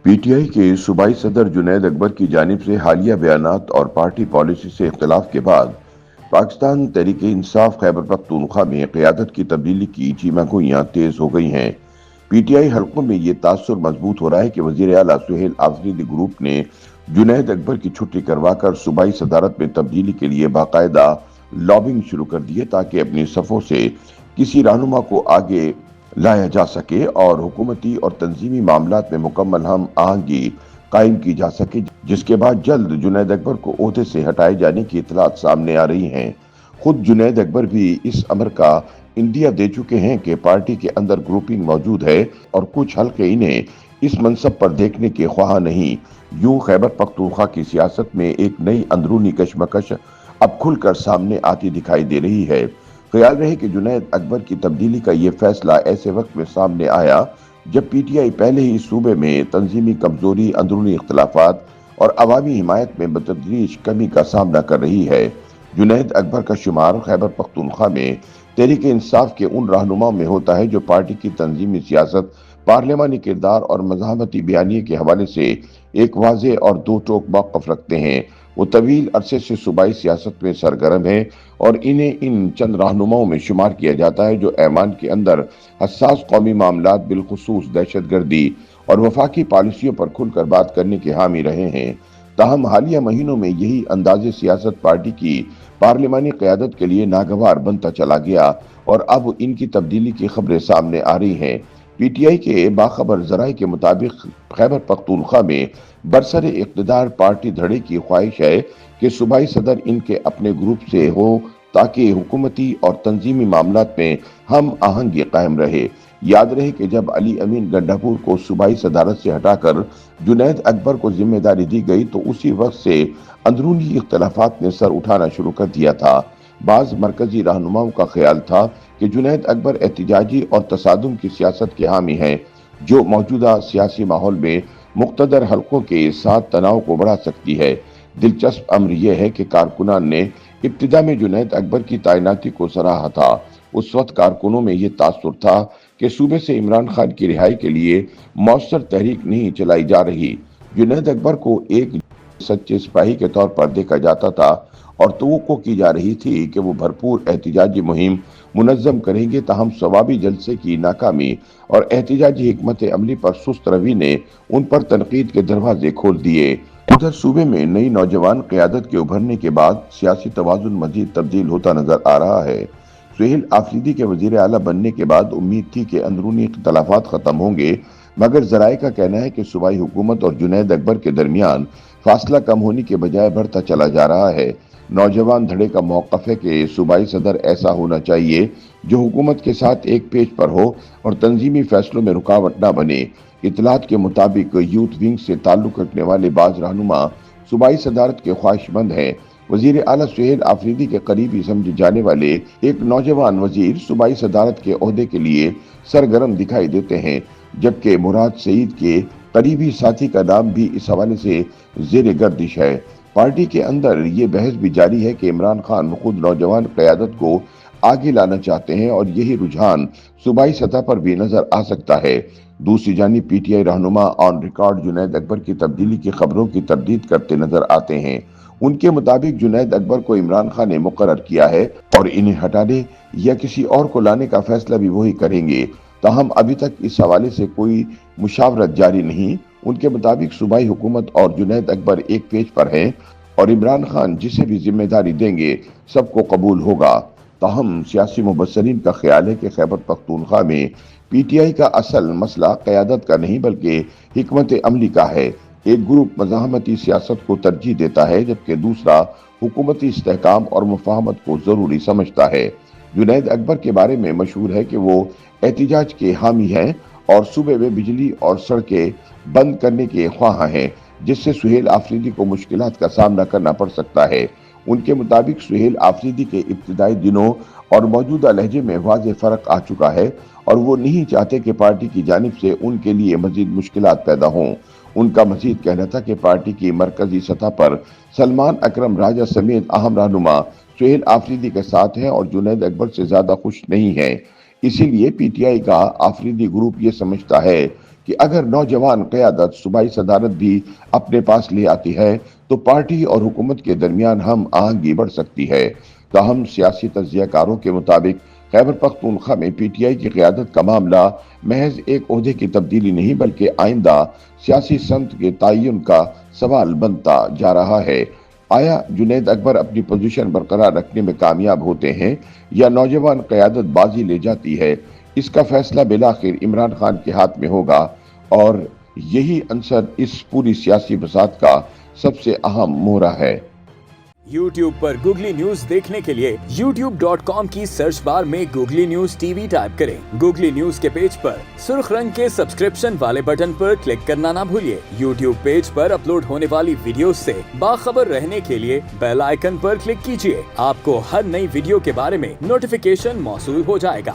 P T I के सूबाई सदर जुनैद अकबर की जानिब से हालिया बयानात और पार्टी पॉलिसी से इख्तलाफ के बाद पाकिस्तान तहरीक इंसाफ खैबर पख्तूनख्वा में क़यादत की तब्दीली की चीमागोइयाँ तेज हो गई हैं। पी टी आई हलकों में ये तासुर मजबूत हो रहा है कि वज़ीर आला सुहेल आफरीदी ग्रुप ने जुनैद अकबर की छुट्टी करवाकर सूबाई सदारत में तब्दीली के लिए बाकायदा लॉबिंग शुरू कर दी है, ताकि अपनी सफ़ों से किसी रहनुमा को आगे लाया जा सके और हुकूमती और तंजीमी मामलात में मुकम्मल हम आहंगी कायम की जा सके, जिसके बाद जल्द जुनैद अकबर को ओहदे से हटाए जाने की इतलात सामने आ रही हैं। खुद जुनैद अकबर भी इस अमर का इंडिया दे चुके हैं कि पार्टी के अंदर ग्रुपिंग मौजूद है और कुछ हल्के इन्हें इस मनसब पर देखने के ख्वाह नहीं। यूं खैबर पख्तूनख्वा की सियासत में एक नई अंदरूनी कशमकश अब खुलकर सामने आती दिखाई दे रही है। ख्याल रहे कि जुनैद अकबर की तब्दीली का ये फैसला ऐसे वक्त में सामने आया जब पी टी आई पहले ही सूबे में तंजीमी कमजोरी, अंदरूनी इख्तलाफात और अवामी हिमायत में बतदरीज कमी का सामना कर रही है। जुनैद अकबर का शुमार खैबर पख्तूनख्वा में तहरीक इंसाफ के उन रहनुमाओं में होता है जो पार्टी की तंजीमी सियासत, पार्लियामानी किरदार और मज़ाहमती बयानिए के हवाले से एक वाज़ेह और दो टोक मौक़िफ़ रखते हैं। वो तवील अरसे से सूबाई सियासत में सरगर्म हैं और इन्हें इन चंद रहनुमाओं में शुमार किया जाता है जो ऐवान के अंदर हसास कौमी मामलात, बिलखुसूस दहशतगर्दी और वफाकी पॉलिसियों पर खुलकर बात करने के हामी रहे हैं। ताहम हालिया महीनों में यही अंदाज़े सियासत पार्टी की पार्लिमानी क़यादत के लिए नागवार बनता चला गया और अब इनकी तब्दीली की खबरें सामने आ रही हैं। पी टी आई के बाखबर ज़राए के मुताबिक खैबर पख्तूनख्वा में बरसरे इक़्तिदार पार्टी धड़े की ख्वाहिश है कि सूबाई सदर इनके अपने ग्रुप से हो, ताकि हुकूमती और तंजीमी मामलात में हम आहंगी कायम रहे। याद रहे कि जब अली अमीन गंडापुर को सूबाई सदारत से हटाकर जुनैद अकबर को जिम्मेदारी दी गई तो उसी वक्त से अंदरूनी इख्तलाफात ने सर उठाना शुरू कर दिया था। बाज़ मरकजी रहनुमाओं का ख्याल था कि जुनैद अकबर एहतिजाजी और तसादुम की सियासत के हामी हैं, जो मौजूदा सियासी माहौल में मुख्तदर हलकों के साथ तनाव को बढ़ा सकती है। दिलचस्प अमर यह है कि कारकुनान ने इब्तिदा में जुनैद अकबर की तैनाती को सराहा था। उस वक्त कारकुनों में यह तासुर था कि सूबे से इमरान खान की रिहाई के लिए मौसर तहरीक नहीं चलाई जा रही। जुनैद अकबर को एक सच्चे सिपाही के तौर पर देखा जाता था और तवक्को की जा रही थी कि वो भरपूर एहतिजाजी मुहिम मुनज़्ज़म करेंगे। ताहम सवाबी जलसे की नाकामी और एहतिजाजी हिकमत अमली पर सुस्त रवि ने उन पर तनकीद के दरवाजे खोल दिए। उधर सूबे में नई नौजवान क़यादत के उभरने के बाद सियासी तवाज़ुन मजीद तब्दील होता नजर आ रहा है। सुहेल आफरीदी के वज़ीर आला बनने के बाद उम्मीद थी कि अंदरूनी इख्तलाफात ख़त्म होंगे, मगर ज़राए का कहना है कि सूबाई हुकूमत और जुनैद अकबर के दरमियान फासला कम होने के बजाय बढ़ता चला जा रहा है। नौजवान धड़े का मौक़िफ़ है कि सूबाई सदर ऐसा होना चाहिए जो हुकूमत के साथ एक पेज पर हो और तंजीमी फैसलों में रुकावट न बने। इतलात के मुताबिक यूथ विंग से ताल्लुक़ रखने वाले बाज़ रहनुमा सूबाई सदारत के ख्वाहिशमंद हैं। वज़ीर आला सुहेल आफरीदी के करीबी समझे जाने वाले एक नौजवान वज़ीर सूबाई सदारत के ओहदे के लिए सरगर्म दिखाई देते हैं, जबकि मुराद सईद के करीबी साथी का नाम भी इस हवाले से ज़ेर गर्दिश है। पार्टी के अंदर ये बहस भी जारी है कि इमरान खान खुद नौजवान क़यादत को आगे लाना चाहते हैं और यही रुझान सूबाई सतह पर भी नजर आ सकता है। दूसरी जानिब पी टी आई रहनुमा ऑन रिकॉर्ड जुनैद अकबर की तब्दीली की खबरों की तरदीद करते नजर आते हैं। उनके मुताबिक जुनैद अकबर को इमरान खान ने मुकर्रर किया है और इन्हें हटाने या किसी और को लाने का फैसला भी वही करेंगे। ताहम अभी तक इस हवाले से कोई मुशावरत जारी नहीं। उनके मुताबिक सूबाई हुकूमत और जुनैद अकबर एक पेज पर हैं और इमरान खान जिसे भी जिम्मेदारी देंगे सबको कबूल होगा। ताहम सियासी मुबस्सरीन का ख्याल है कि खैबर पख्तूनख्वा में पी टी आई का असल मसला क़यादत का नहीं बल्कि हिकमत अमली का है। एक ग्रुप मज़ाहमती सियासत को तरजीह देता है, जबकि दूसरा हुकूमती इस्तेहकाम और मुफाहमत को ज़रूरी समझता है। जुनैद अकबर के बारे में मशहूर है कि वो एहतिजाज के हामी हैं और सूबे में बिजली और सड़कें बंद करने के ख्वाह हैं, जिससे सुहेल आफरीदी को मुश्किलात का सामना करना पड़ सकता है। उनके मुताबिक सुहेल आफरीदी के इब्तिदाई दिनों और मौजूदा लहजे में वाज़ेह फ़र्क आ चुका है और वो नहीं चाहते कि पार्टी की जानिब से उनके लिए मजीद मुश्किलात पैदा हों। उनका मजीद कहना था कि पार्टी की मरकजी सतह पर सलमान अकरम राजा समेत अहम रहनुमा सुहेल आफरीदी के साथ हैं और जुनैद अकबर से ज़्यादा खुश नहीं है। इसीलिए पी टी आई का आफरीदी ग्रुप ये समझता है کہ اگر نوجوان قیادت صوبائی صدارت بھی اپنے پاس لے آتی ہے تو پارٹی اور حکومت کے درمیان ہم آہنگی بڑھ سکتی ہے۔ تاہم سیاسی تجزیہ کاروں کے مطابق خیبر پختونخوا میں پی ٹی آئی کی قیادت کا معاملہ محض ایک عہدے کی تبدیلی نہیں بلکہ آئندہ سیاسی سمت کے تعین کا سوال بنتا جا رہا ہے۔ آیا جنید اکبر اپنی پوزیشن برقرار رکھنے میں کامیاب ہوتے ہیں یا نوجوان قیادت بازی لے جاتی ہے؟ اس کا فیصلہ بالآخر عمران خان کے ہاتھ میں ہوگا اور یہی عنصر اس پوری سیاسی بساط کا سب سے اہم مہرہ ہے۔ YouTube پر گوگلی نیوز دیکھنے کے لیے youtube.com کی سرچ بار میں googly news T V type کریں۔ گوگلی نیوز کے پیج پر سرخ رنگ کے سبسکرپشن والے بٹن پر کلک کرنا نہ بھولیے۔ YouTube پیج پر اپلوڈ ہونے والی ویڈیوز سے باخبر رہنے کے لیے بیل آئیکن پر کلک کیجیے۔ آپ کو ہر نئی ویڈیو کے بارے میں نوٹیفیکیشن موصول ہو جائے گا۔